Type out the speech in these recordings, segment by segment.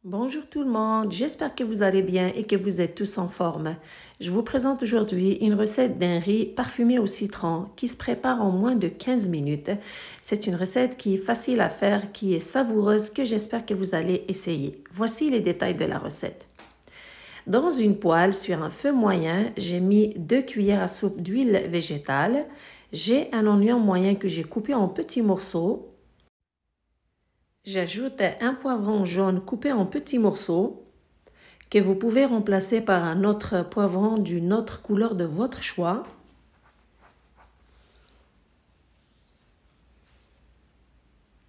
Bonjour tout le monde, j'espère que vous allez bien et que vous êtes tous en forme. Je vous présente aujourd'hui une recette d'un riz parfumé au citron qui se prépare en moins de 15 minutes. C'est une recette qui est facile à faire, qui est savoureuse, que j'espère que vous allez essayer. Voici les détails de la recette. Dans une poêle sur un feu moyen, j'ai mis 2 cuillères à soupe d'huile végétale. J'ai un oignon moyen que j'ai coupé en petits morceaux. J'ajoute un poivron jaune coupé en petits morceaux que vous pouvez remplacer par un autre poivron d'une autre couleur de votre choix.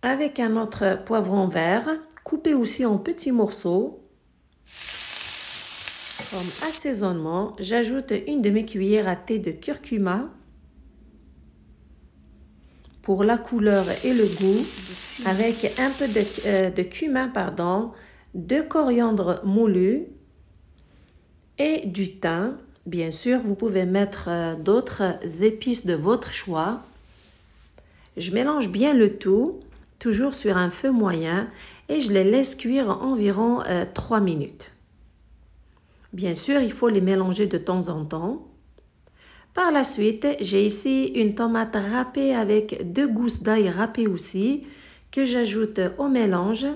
Avec un autre poivron vert coupé aussi en petits morceaux. Comme assaisonnement, j'ajoute une demi-cuillère à thé de curcuma pour la couleur et le goût, avec un peu de cumin, de coriandre moulu et du thym. Bien sûr, vous pouvez mettre d'autres épices de votre choix. Je mélange bien le tout, toujours sur un feu moyen, et je les laisse cuire environ 3 minutes. Bien sûr, il faut les mélanger de temps en temps. Par la suite, j'ai ici une tomate râpée avec 2 gousses d'ail râpées aussi, que j'ajoute au mélange.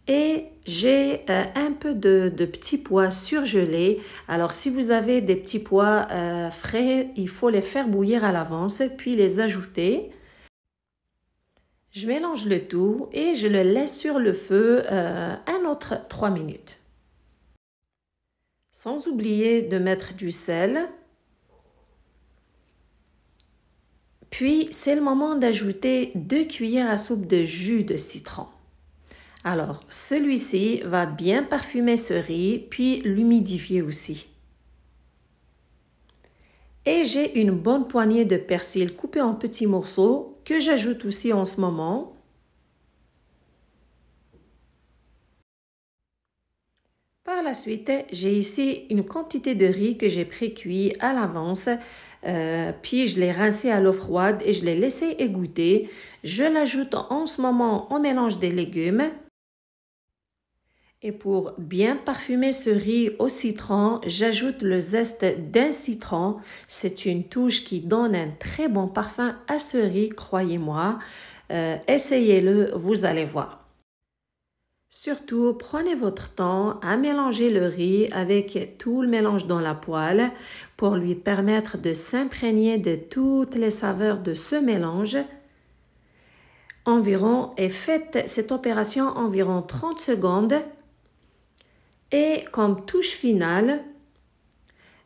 Et j'ai un peu de petits pois surgelés. Alors, si vous avez des petits pois frais, il faut les faire bouillir à l'avance, puis les ajouter. Je mélange le tout et je le laisse sur le feu un autre 3 minutes. Sans oublier de mettre du sel. Puis, c'est le moment d'ajouter 2 cuillères à soupe de jus de citron. Alors, celui-ci va bien parfumer ce riz, puis l'humidifier aussi. Et j'ai une bonne poignée de persil coupé en petits morceaux que j'ajoute aussi en ce moment. Par la suite, j'ai ici une quantité de riz que j'ai pré-cuit à l'avance. Puis je l'ai rincé à l'eau froide et je l'ai laissé égoutter. Je l'ajoute en ce moment au mélange des légumes. Et pour bien parfumer ce riz au citron, j'ajoute le zeste d'un citron. C'est une touche qui donne un très bon parfum à ce riz, croyez-moi. Essayez-le, vous allez voir. Surtout, prenez votre temps à mélanger le riz avec tout le mélange dans la poêle pour lui permettre de s'imprégner de toutes les saveurs de ce mélange. Et faites cette opération environ 30 secondes. Et comme touche finale,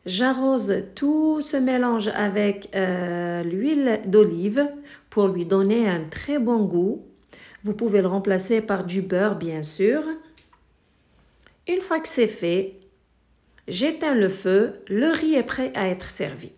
j'arrose tout ce mélange avec l'huile d'olive pour lui donner un très bon goût. Vous pouvez le remplacer par du beurre, bien sûr. Une fois que c'est fait, j'éteins le feu. Le riz est prêt à être servi.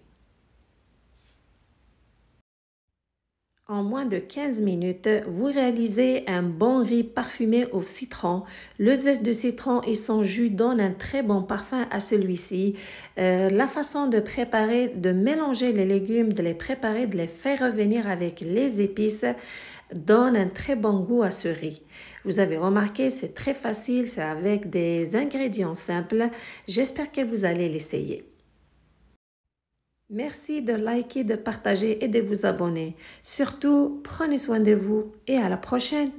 En moins de 15 minutes, vous réalisez un bon riz parfumé au citron. Le zeste de citron et son jus donnent un très bon parfum à celui-ci. La façon de préparer, de mélanger les légumes, de les préparer, de les faire revenir avec les épices, donne un très bon goût à ce riz. Vous avez remarqué, c'est très facile, c'est avec des ingrédients simples. J'espère que vous allez l'essayer. Merci de liker, de partager et de vous abonner. Surtout, prenez soin de vous et à la prochaine.